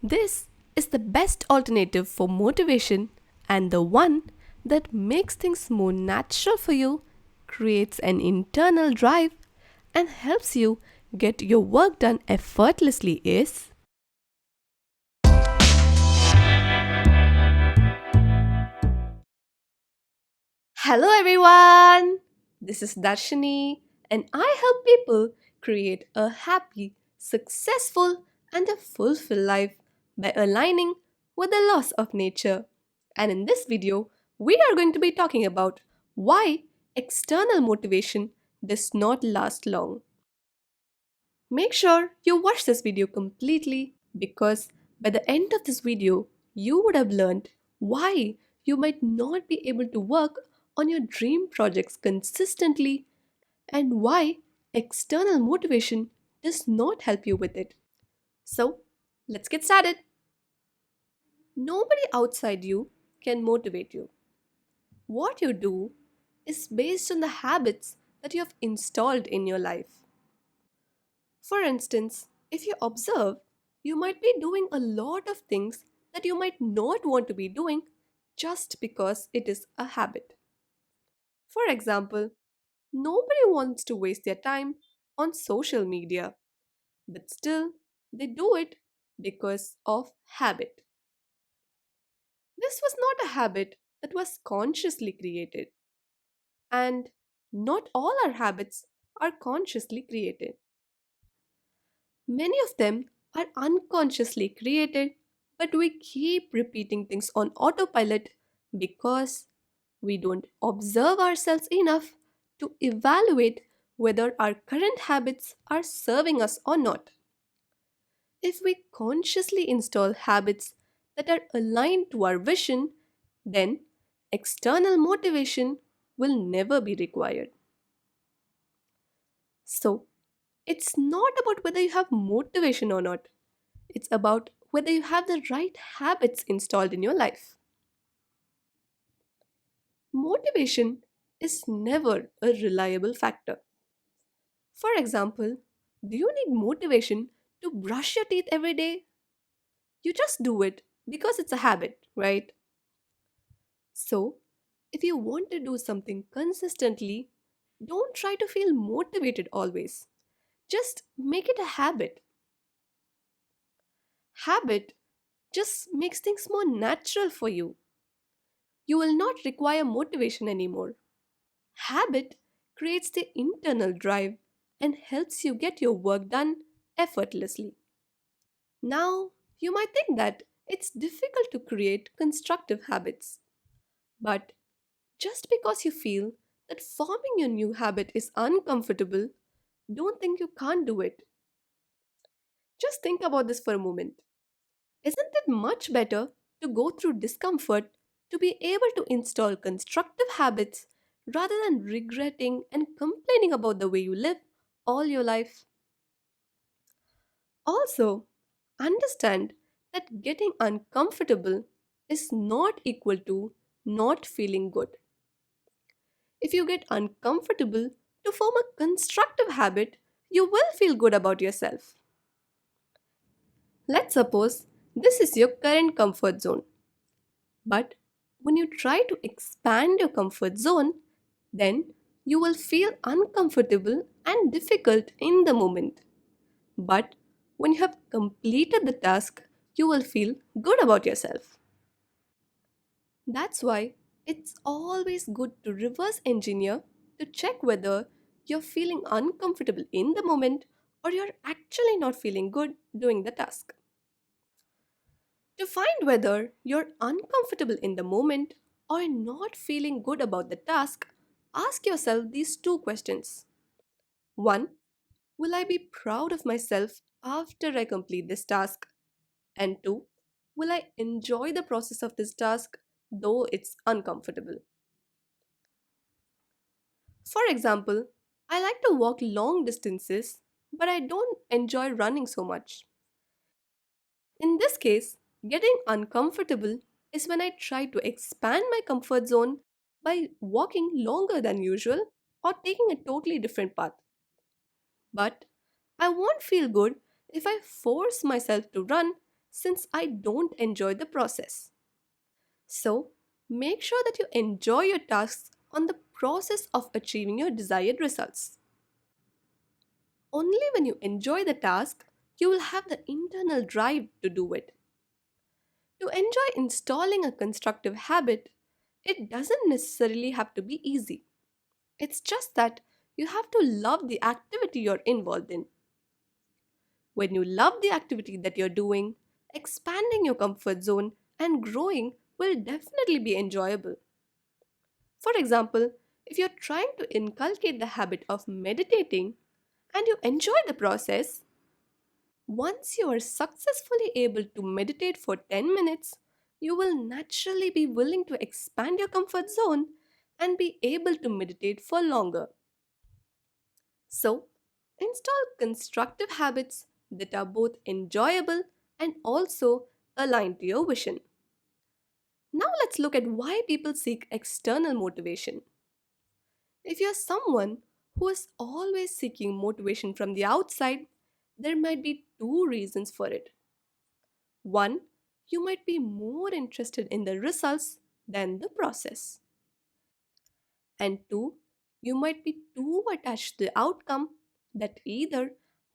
This is the best alternative for motivation and the one that makes things more natural for you, creates an internal drive, and helps you get your work done effortlessly is. Hello everyone! This is Darshini, and I help people create a happy, successful, and a fulfilled life by aligning with the laws of nature. And in this video, we are going to be talking about why external motivation does not last long. Make sure you watch this video completely because by the end of this video, you would have learned why you might not be able to work on your dream projects consistently and why external motivation does not help you with it. So, let's get started. Nobody outside you can motivate you. What you do is based on the habits that you have installed in your life. For instance, if you observe, you might be doing a lot of things that you might not want to be doing just because it is a habit. For example, nobody wants to waste their time on social media, but still they do it because of habit. This was not a habit that was consciously created, and not all our habits are consciously created. Many of them are unconsciously created, but we keep repeating things on autopilot because we don't observe ourselves enough to evaluate whether our current habits are serving us or not. If we consciously install habits that are aligned to our vision, then external motivation will never be required. So, it's not about whether you have motivation or not. It's about whether you have the right habits installed in your life. Motivation is never a reliable factor. For example, do you need motivation to brush your teeth every day? You just do it because it's a habit, right? So, if you want to do something consistently, don't try to feel motivated always. Just make it a habit. Habit just makes things more natural for you. You will not require motivation anymore. Habit creates the internal drive and helps you get your work done effortlessly. Now, you might think that it's difficult to create constructive habits, but just because you feel that forming your new habit is uncomfortable, don't think you can't do it. Just think about this for a moment. Isn't it much better to go through discomfort to be able to install constructive habits rather than regretting and complaining about the way you live all your life? Also, understand that getting uncomfortable is not equal to not feeling good. If you get uncomfortable to form a constructive habit, you will feel good about yourself. Let's suppose this is your current comfort zone. But when you try to expand your comfort zone, then you will feel uncomfortable and difficult in the moment. But when you have completed the task, you will feel good about yourself. That's why it's always good to reverse engineer to check whether you're feeling uncomfortable in the moment or you're actually not feeling good doing the task. To find whether you're uncomfortable in the moment or not feeling good about the task, ask yourself these two questions. 1. Will I be proud of myself after I complete this task? And 2. Will I enjoy the process of this task though it's uncomfortable? For example, I like to walk long distances, but I don't enjoy running so much. In this case, getting uncomfortable is when I try to expand my comfort zone by walking longer than usual or taking a totally different path. But I won't feel good if I force myself to run since I don't enjoy the process. So, make sure that you enjoy your tasks on the process of achieving your desired results. Only when you enjoy the task, you will have the internal drive to do it. To enjoy installing a constructive habit, it doesn't necessarily have to be easy. It's just that you have to love the activity you're involved in. When you love the activity that you're doing, expanding your comfort zone and growing will definitely be enjoyable. For example, if you're trying to inculcate the habit of meditating and you enjoy the process, once you are successfully able to meditate for 10 minutes, you will naturally be willing to expand your comfort zone and be able to meditate for longer. So, install constructive habits that are both enjoyable and also aligned to your vision. Now, let's look at why people seek external motivation. If you're someone who is always seeking motivation from the outside, there might be two reasons for it. One, you might be more interested in the results than the process. And two, you might be too attached to the outcome that either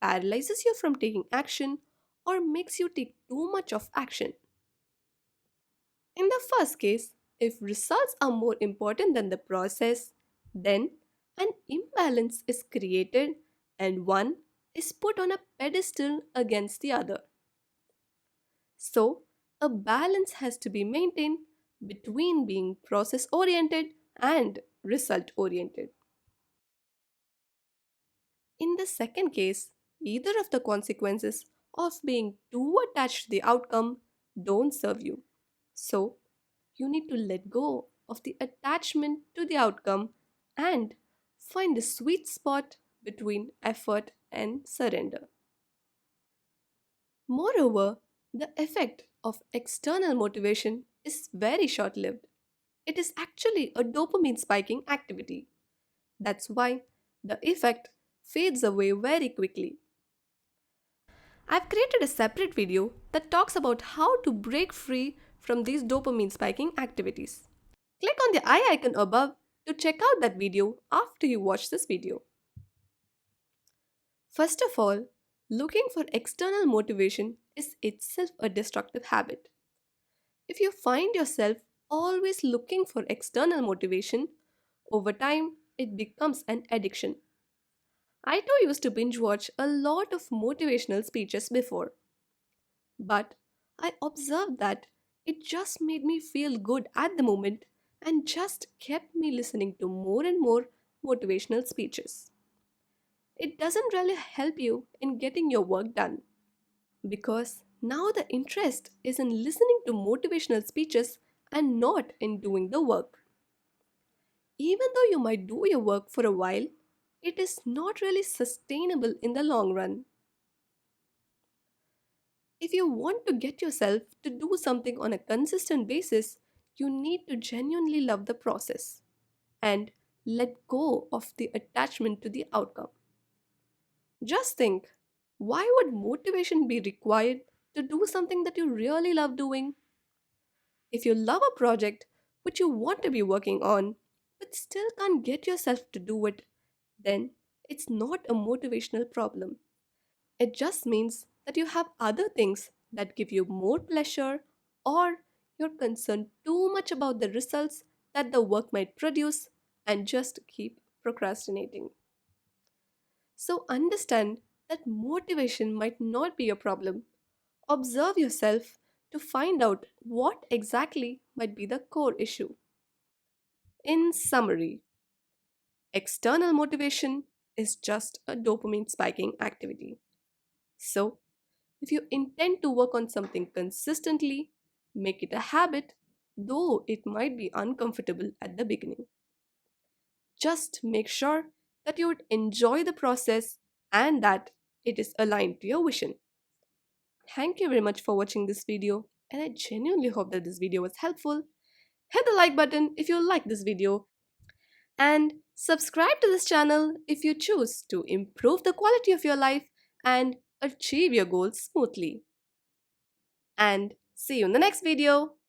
paralyzes you from taking action or makes you take too much of action. In the first case, if results are more important than the process, then an imbalance is created and one is put on a pedestal against the other. So, a balance has to be maintained between being process oriented and result oriented. In the second case, either of the consequences of being too attached to the outcome don't serve you. So, you need to let go of the attachment to the outcome and find the sweet spot between effort and surrender. Moreover, the effect of external motivation is very short lived. It is actually a dopamine spiking activity. That's why the effect fades away very quickly. I've created a separate video that talks about how to break free from these dopamine spiking activities. Click on the eye icon above to check out that video after you watch this video. First of all, looking for external motivation is itself a destructive habit. If you find yourself always looking for external motivation, over time it becomes an addiction. I too used to binge watch a lot of motivational speeches before, but I observed that it just made me feel good at the moment and just kept me listening to more and more motivational speeches. It doesn't really help you in getting your work done because now the interest is in listening to motivational speeches and not in doing the work. Even though you might do your work for a while, it is not really sustainable in the long run. If you want to get yourself to do something on a consistent basis, you need to genuinely love the process and let go of the attachment to the outcome. Just think, why would motivation be required to do something that you really love doing? If you love a project which you want to be working on, but still can't get yourself to do it, then it's not a motivational problem. It just means that you have other things that give you more pleasure, or you're concerned too much about the results that the work might produce and just keep procrastinating. So understand that motivation might not be a problem. Observe yourself to find out what exactly might be the core issue. In summary, external motivation is just a dopamine spiking activity. So, if you intend to work on something consistently, make it a habit, though it might be uncomfortable at the beginning. Just make sure that you would enjoy the process and that it is aligned to your vision. Thank you very much for watching this video, and I genuinely hope that this video was helpful. Hit the like button if you like this video and subscribe to this channel if you choose to improve the quality of your life and achieve your goals smoothly. and see you in the next video.